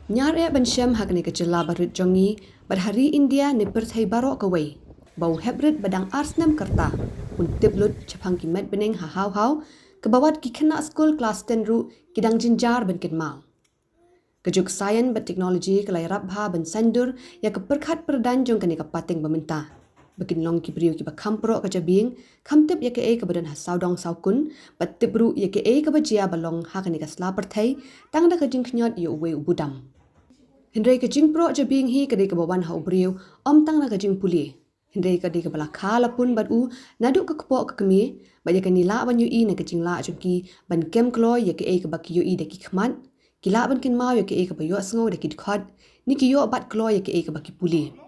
Niar ban shem hakni ke Jylla barut jongi berhari India ni pyrthei baroh kawei. Bau Heprit badang arsnem kerta. Untip lut shaphang ki metbneng hau kebawat ki Khynnah skul klas 10 ru kidang jynjar ban kynmaw. Kejuk sains ban teknologi kelai rabha ban sendur ya keperkat perdan jong kani kepating pemerintah. Bakin long ki beriu ki bakampro ke jabing, kamtip ya ke ke badan hasaudong saukun, batip ru ya ke ke bajia balong hakani ke sla pyrthei, tang da kejing knyot ya uwe ubudam. Hindai kejing pro jabing hi kedai ke bawan hau beriu, om tang da kejing puli. Hindai kedai ke balakha lapun badu, naduk ke kepok ke kemi, baya ke nila ban yui na kejing la jongki, ban kem kloy ya ke baki yui da ki khmat, kila ban kynmaw ya ke bayo sengo da ki dkhot, ni ki yo bat kloy ya ke baki puli.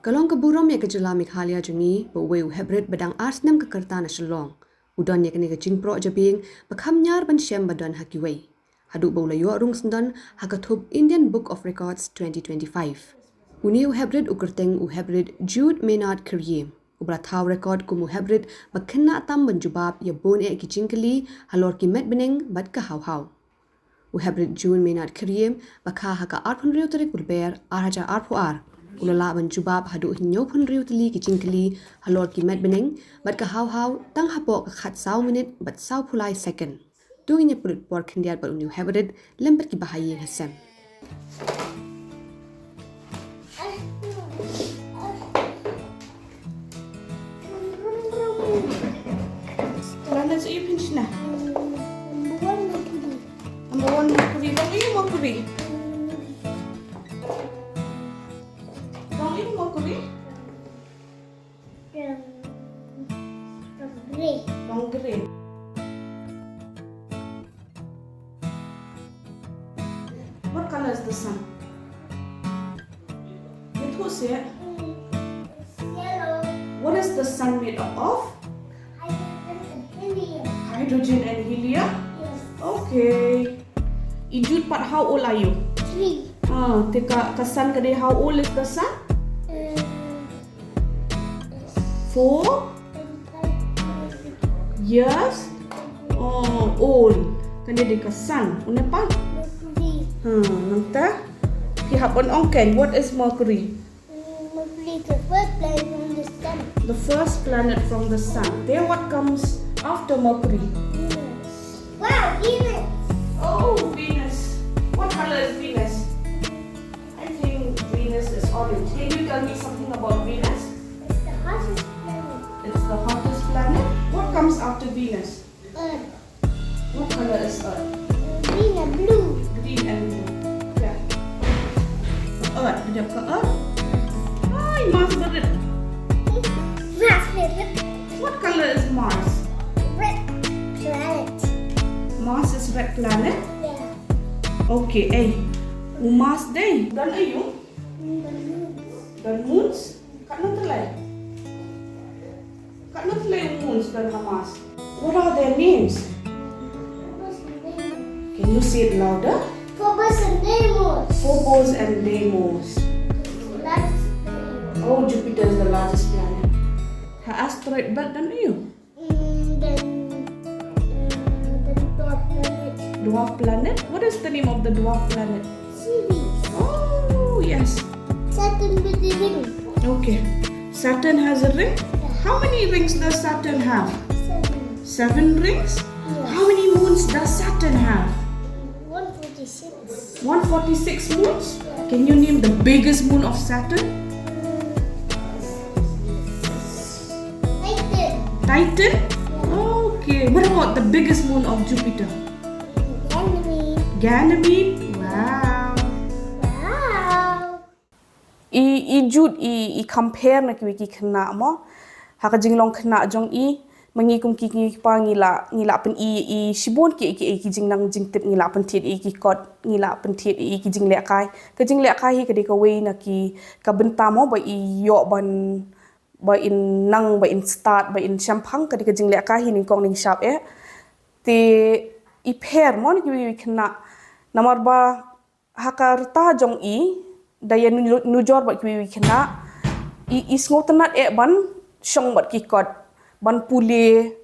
Kalong keburom ya ke Jylla Mikhalia jungi, bawa Heprit badang arsnem ke kerta na shlong. Udon ya kini ke jingpro jabing, bakam Niar ban shem badan hakiwei. Haduk bau layo rung sendan hakatup Indian Book of Records 2025. Uni Heprit ukerteng Heprit Jude Maynard Kyrie. Ubra Thaw record kumu Heprit bakena tam banjubab ya bon ki jingkeli halor ki metbneng bat ka hau. Heprit Jude Maynard Kyrie bakha haka 800 tarik ulber arhaja arpuar. Ulala banjubab hadu hinyo pun riu teli ki jingkeli halor ki metbneng bat ka hau tang hapok ka khat saw minute bat saw pulai second. Tu inya pulut por kendiat bat uni Heprit lempet ki bahayi hasem. Mana saya pinch na? Number one Mercury. Bang ini Mercury. Bang ini Mercury. Bang grey. What color is the sun? It was it. Yellow. What is the sun made up of? Hydrogen and helium? Yes. Okay. Ijut pat, how old are you? 3. Teka kasan kade, how old is the sun? 4 years old. Kade de kasan. Unepan? Nanta. Kihapon ongken. What is Mercury? Mercury is the first planet from the sun. The first planet from the sun. Then what comes after Mercury? Venus. Wow, Venus. Oh, Venus. What color is Venus? I think Venus is orange. Can you tell me something about Venus? It's the hottest planet. It's the hottest planet. What comes after Venus? Earth. What color is Earth? Green and blue. Green and blue. Yeah. Earth. Dia ke Earth? Ay, Mars berit. Mars planet. What color is Mars? Red planet. Mars is red planet. Yeah. Okay, Mars day. Dan ayu? The moon. Dan moons? Kat na telai? Kat na telai moons dan Mars? What are their names? Phobos and Deimos. Can you say it louder? Phobos and Deimos. Phobos and Deimos. Largest planet. Oh, Jupiter is the largest planet. Her asteroid belt dan ayu? Then dwarf planet. Dwarf planet? What is the name of the dwarf planet? Ceres. Oh, yes. Saturn with the ring. Okay. Saturn has a ring? How many rings does Saturn have? 7. 7 rings? Yes. How many moons does Saturn have? 146. 146 moons? Can you name the biggest moon of Saturn? Titan. Titan? Okay. What about the biggest moon of Jupiter? Ganymede. Ganymede? Wow. Wow. I jud i compare na ki Khynnah mo. Haka jinglong Khynnah jong i mangikum ki pa ngila pen i shibon ki jingnang jingtip ngila pen tit i ki kot ngila pen tit i ki jingle kai ka jingle kai hi ka de kawei na ki ka benta mo ba i yo ban ba in nang ba in start ba in shaphang ka de ka jingle kai hi ning kong ning shap te i pair mo ni ki Khynnah namar ba haka rta jong i daya nujor ba ki Khynnah i sngotanat ban shong bat ki kot ban pule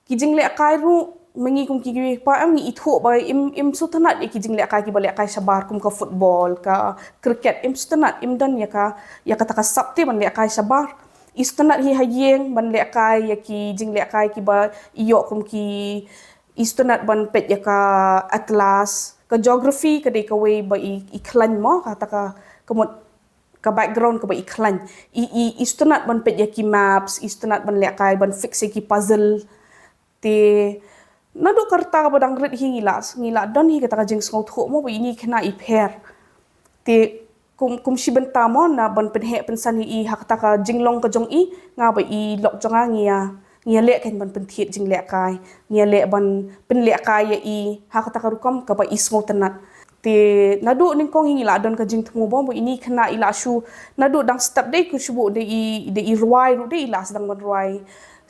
kijing le kai ru mengi kum ki pa am ni ithu ba im sutanat ki jing le ka ki bale ka shabar kum ka football ka cricket im sutanat im dan ya ka ta ka sapte ban le ka shabar istanat hi hayeng ban le ka ya ki jing le ka ki ba iyo kum ki istanat ban pet ya ka atlas ka geography ka de kawei ba iklan mo ka ta ka kamot ka background ka ba iklan istanat ban pet ya ki maps istanat ban le ka ban fix ya ki puzzle te nado karta ka badang red hi ngila don hi kata ka jing sngau tho mo ba ini kena i pair te kum shi benta mo na ban penhe pensan hi hak ta ka jinglong ka jong i nga ba i lok jonga ngia le ken ban penthiet jing le kai ngia le ban pen le kai ya i hak ta ka rukom ka ba i sngau tanat te nado ning kong ngila don ka jing thmu bo ba ini kena ila shu nado dang step dei ku shubu de i ruai ru de ila sedang ban ruai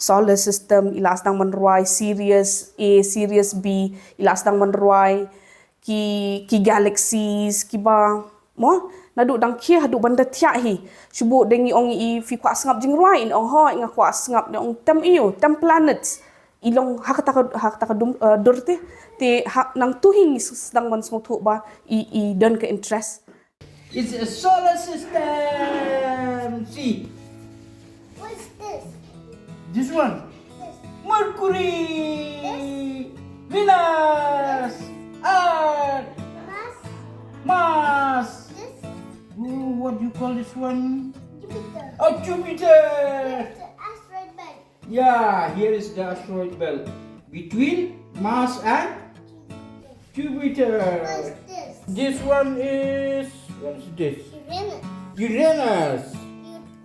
solar system ila sedang meneruai Sirius A, Sirius B, ila sedang meneruai ki galaxies ki ba mo nadu dang kia hadu banda tia hi shubu dengi ong i fi kwa sngap jing ruai in ong ho nga kwa sngap de ong tem planets ilong hak ta ka durte te hak nang tuhi sedang ban sngothu ba i don ka interest. It's a solar system. See, What's this? this one. This. Mercury, Venus, Earth, Mars. Mars. This. Oh, what do you call this one? Jupiter. Oh, Jupiter. The asteroid belt. Yeah, here is the asteroid belt between Mars and Jupiter. What's this? This one is, what is this? Uranus. Uranus,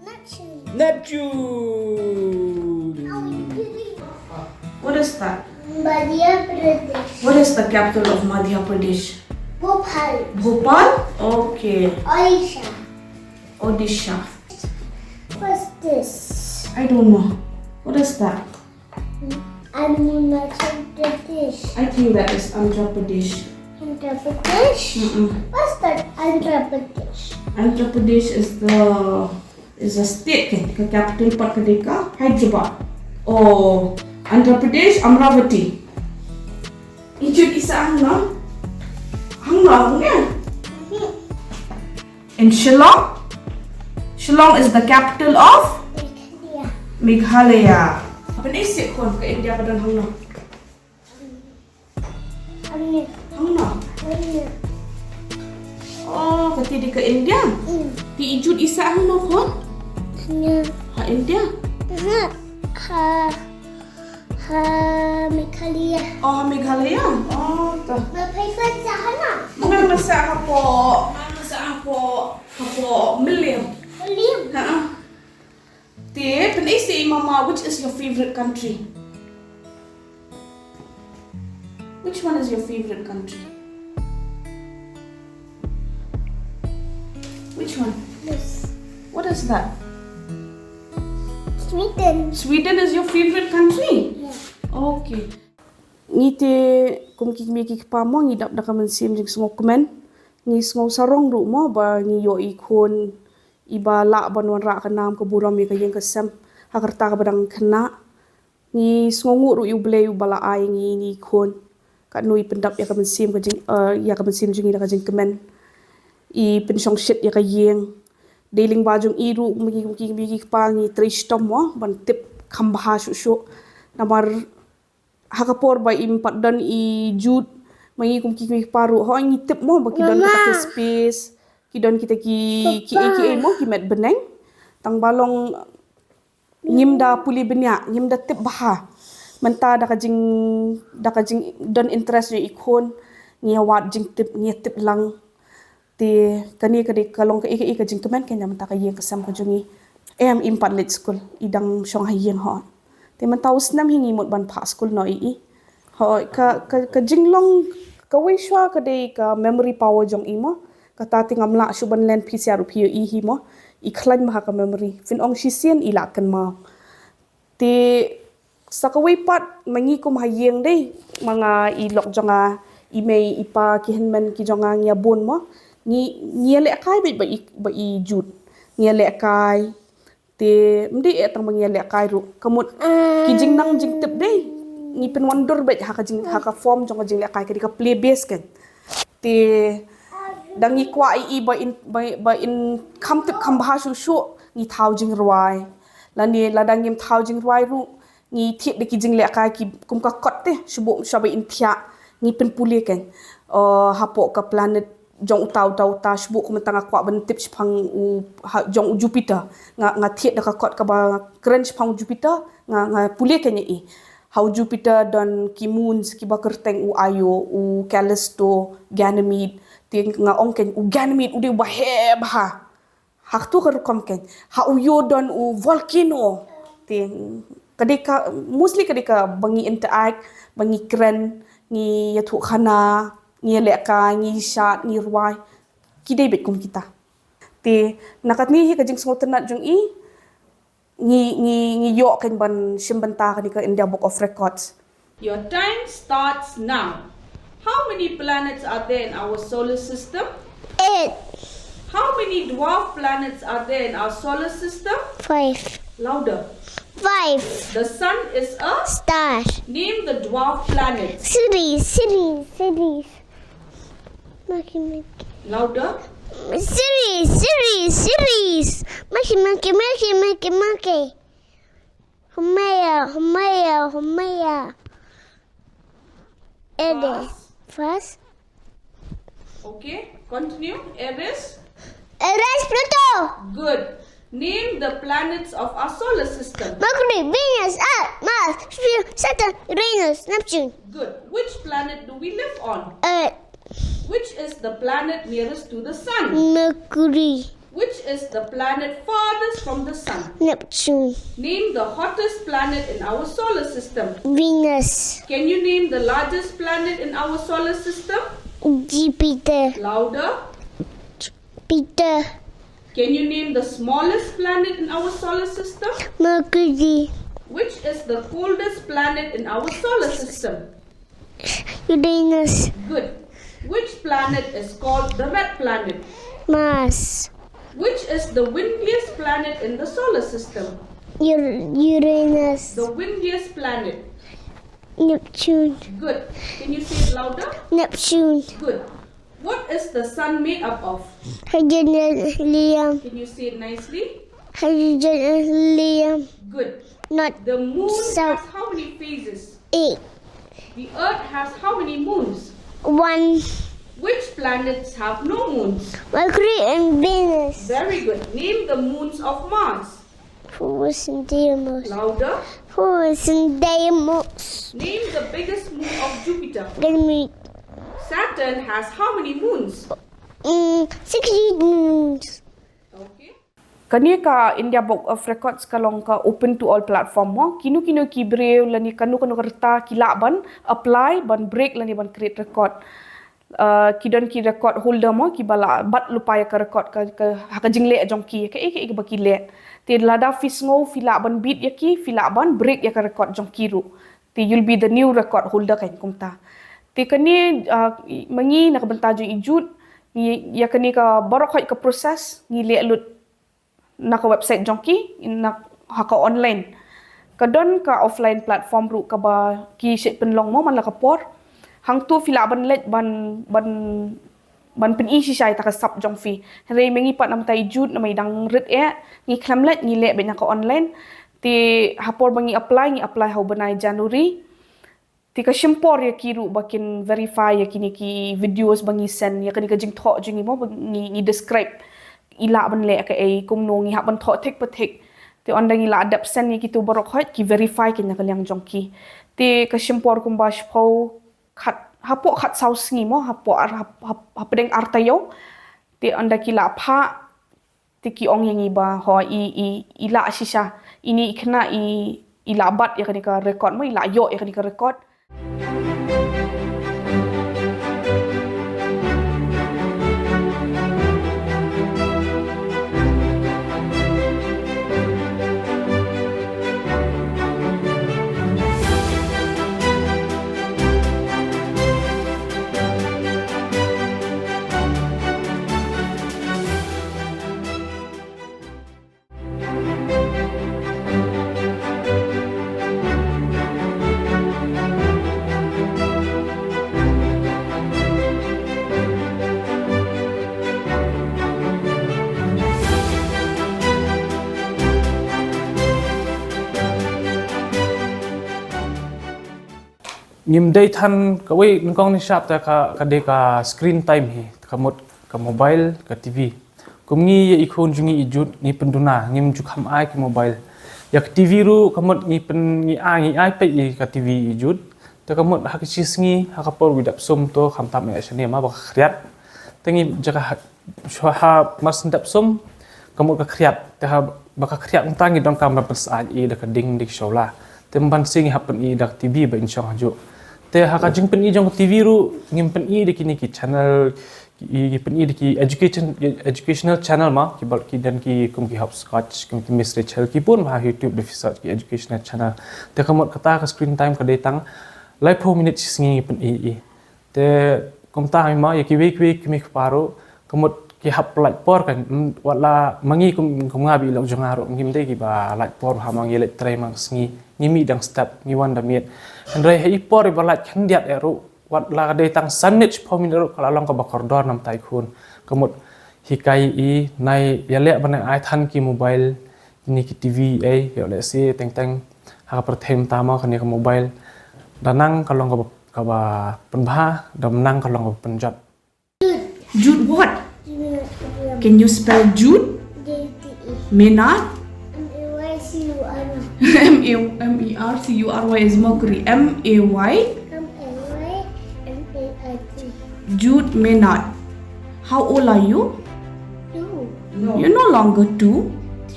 Neptune. Neptune. Are we kidding? What is that? Madhya Pradesh. What is the capital of Madhya Pradesh? Bhopal. Bhopal? Okay. Odisha. Odisha. What's this? I don't know. What is that? Arunachal Pradesh. I think that is Andhra Pradesh. Andhra Pradesh. What's that? Andhra Pradesh. Andhra Pradesh is a state kan, the capital part kadeka Hyderabad. Oh, Andhra Pradesh, Amravati. Ijud isa hangna ya. And Shillong? Shillong is the capital of Meghalaya. Apa ni sih kon ke India padan hangna? Hangna. Oh, kati di ke India. Di ijud isa hangna kon? Ha India. Meghalaya. Oh, Meghalaya. Oh, ta. Mapaipan sa hana. Mga masa hapo Mylliem. Mylliem. Ha. Te, penai say mama, which is your favorite country? Which one is your favorite country? Which one? This. What is that? Sweden. Sweden is your favorite country? Yeah. Okay. Ngite kum ki pa mo ngidap da kamen sim jing sngok men ngi sngok sarong ru mo ba ngi yo ikon iba la banwan ra ka nam ko buram mi ka yeng ka sem hakarta ka badang Khynnah ngi sngok ru yu ble yu bala ai ngi kon ka nui pendap ya kamen sim ka jing ya kamen sim jing da ka jing kemen i pensyong shit ya ka yeng dealing bajung iru migi pa ngi tristom mo ban tip khambha shu namar hakapor ba impat dan i jud mangi kum ki paru ho ngi tip mo ba ki don kita space ki don kita ki mo ki metbneng tang balong nyimda puli benya nyimda tip baha menta da ka jing don interest ni ikon ngi wat jing tip lang te kani ka de kalong ka ka jing kemen ken menta ka yeng kesam ko jungi em impat lit skul idang shong hayeng ho te man tahu Snem hingi mut ban pa skul no i ho ka jinglong kawei shwa ka de ka memory power jong imo ka ta tingam la shuban len pcr pi i hi mo i khlan ma ka memory fin ong shi sien i la kan ma te sa kawei pat mangi kum hayeng de manga i lok jonga i mei ipa ki henmen ki jonga ngia bon mo ni le kai ba i jut ni le kai te mdi etang mangyale kai ru kamut ki jingnang jing tip dei ngi pen wonder bet haka form jong jing le kai ka play base kan te dang ngi kwa I ba in kam tip kam ba shu shu ngi thau jing ruai la ni la dang ngim thau jing ruai ru ngi thiet de ki jing le kai ki kum ka kot te shubo shabai in thia ngi pen puli kan hapo ka planet jong tau ta shbu ko mentang kwa ben tip shaphang jong Jupiter nga thiet da ka kot ka ba kren shaphang Jupiter nga puli kan I how Jupiter dan ki moons ki ba kerteng ayo Callisto Ganymede ti nga ong ken Ganymede u de ba he ba hak tu ka kom ken ha yo dan volcano ti kadika mostly kadika bangi interact bangi kren ni yatu khana ni leka ni shat ni ruai kidai bet kum kita te nakat ni ka jing sngot na jong I ni yo kan ban shimbanta ka ni ka India Book of Records. Your time starts now. How many planets are there in our solar system? 8, How many dwarf planets are there in our solar system? 5, Louder. 5. The sun is a... Star. Name the dwarf planets. Series. Monkey. Louder. Series. Monkey. Humaya. Eddie. First. Okay, continue. Eris. Eris, Pluto. Good. Name the planets of our solar system. Mercury, Venus, Earth, Mars, Saturn, Uranus, Neptune. Good. Which planet do we live on? Earth, Which is the planet nearest to the sun? Mercury, Which is the planet farthest from the sun? Neptune, Name the hottest planet in our solar system. Venus, Can you name the largest planet in our solar system? Jupiter, Louder. Peter, Can you name the smallest planet in our solar system? Mercury, Which is the coldest planet in our solar system? Uranus, Good. Which planet is called the red planet? Mars, Which is the windiest planet in the solar system? Uranus, The windiest planet. Neptune, Good. Can you say it louder? Neptune, Good. What is the sun made up of? hydrogen, helium, Can you say it nicely? helium, Good. not The moon South. has how many phases? 8, The earth has how many moons? 1, Which planets have no moons? Mercury and Venus. Very good. Name the moons of Mars. Who was in Deimos? Louder. Who is in Deimos? Name the biggest moon of Jupiter. Ganymede. Saturn has how many moons? 60 moons. Okay. Kani ka India Book of Records kalong ka open to all platform mo kinu ki breu lani kanu kerta kila ban apply ban break lani ban create record kidon ki record holder mo ki bala bat lupaya ka record ka haka jingle jong ki ka ek ba ki le ti lada fis ngo fila ban beat ya ki fila ban break ya ka record jong ki ru ti you'll be the new record holder kan kumta ti kani mangi nakabanta jo ijut ya kani ka baroh ka process ni le lut na ka website jongki na haka online kadon ka offline platform ru ka ba ki shet penlong mo man la ka por hang tu fila ban let ban pen isi sai ta ka sap jong fi re mengi pat nam tai jut na mai dang rit ni khlam let ni le be na ka online ti hapor bangi apply how banai January ti ka shimpor ya kiru bakin verify ya kini ki videos bangi send ya kani ka jing tho jingi mo ni describe ila ban le ka kum no ngi ha ban tho thek pathek te ondang ila adap sen ni kitu barok hot ki verify kin ka liang jongki te ka shimpor kum bash pho khat hapo khat saus ngi mo hapo hapdeng artayo te onda kila pha te ki ong yang iba ho ila shisha ini ikna ila bat ya ka record mo ila yo ya ka record ngim day than kawei ngkong ni shap ta ka de ka screen time hi kamot ka mobile ka TV kum ngi ye ikhon jungi ijut ngi penduna ngim ju kham ai ki mobile yak TV ru kamot ngi pen ngi ai pe i ka TV ijut ta kamot ha ki chis ngi ha ka por widap sum to kham tam ya shane ma ba khriat tangi jaka ha mas ndap sum kamot ka khriat ta ha ba ka khriat ngi dong kam pas ai i da ka ding dik shola temban sing happen i dak TV ba insha Allah te ha ka jing pen i jong TV ru ngim pen i dikini ki channel ki pen i diki educational channel ma ki bal ki dan ki kum ki hopscotch kum ki miss rachel ki pun ha YouTube de research ki educational channel te kamot kata ka screen time ka de tang lai 4 minutes singi pen i te kum ta ma ya ki week ki mi paro kamot ki hap like por kan wala mangi kum ngabi lo jongaro ngim de ki ba like por ha mangi le try mang singi ngimi dang step ngi wan da miet andrai hei por ba like kan diat eru wat la de tang sanich pominero kala long ka bakor dor nam tai khun kamut hikai i nai yale ban ai than ki mobile ni ki TV ai yo le si teng teng ha per them ta ma kan ka mobile danang kalong ka ba penbha dam nang kalong ka penjat Jude what? Can you spell Jude? Maynard? M-A-M-E-R-C-U-R-Y is Mercury. M-A-Y? Jude Maynard. How old are you? No. You're no longer 2.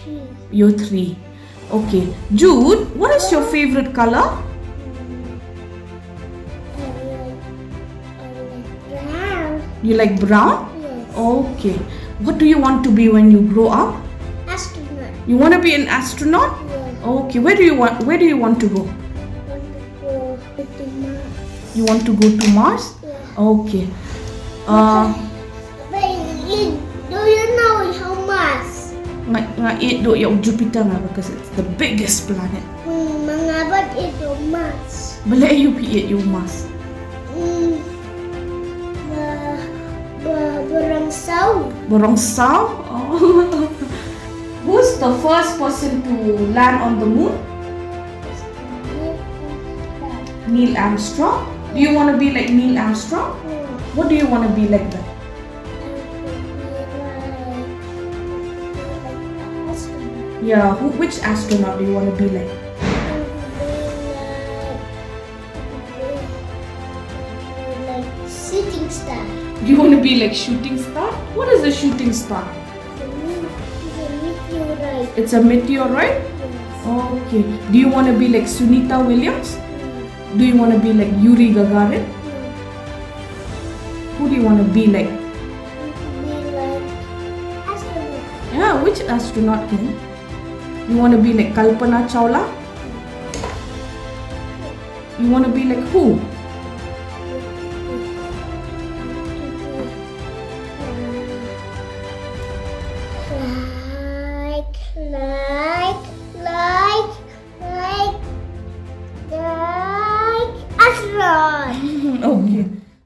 3. You're 3. Okay. Jude, what is your favorite color? Brown. You like brown? Yes. Okay. What do you want to be when you grow up? Astronaut. You want to be an astronaut? Yes. Okay. Where do you want to go? Want to go to Mars. You want to go to Mars? Yes. Okay. Do you know how Mars? Itu yang Jupiter nga because it's the biggest planet. Mangabat ito Mars. Bala you piit yung Mars. Borongsaw? Oh. Who's the first person to land on the moon? Neil Armstrong. Do you want to be like Neil Armstrong? What do you want to be like that? Yeah, which astronaut do you want to be like? Shooting star. Do you want to be like shooting star? What is a shooting star? Meteorite. It's a meteorite? Okay. Do you want to be like Sunita Williams? Do you want to be like Yuri Gagarin? Who do you want to be like? Yeah, which astronaut can? You want to be like Kalpana Chawla? You want to be like who?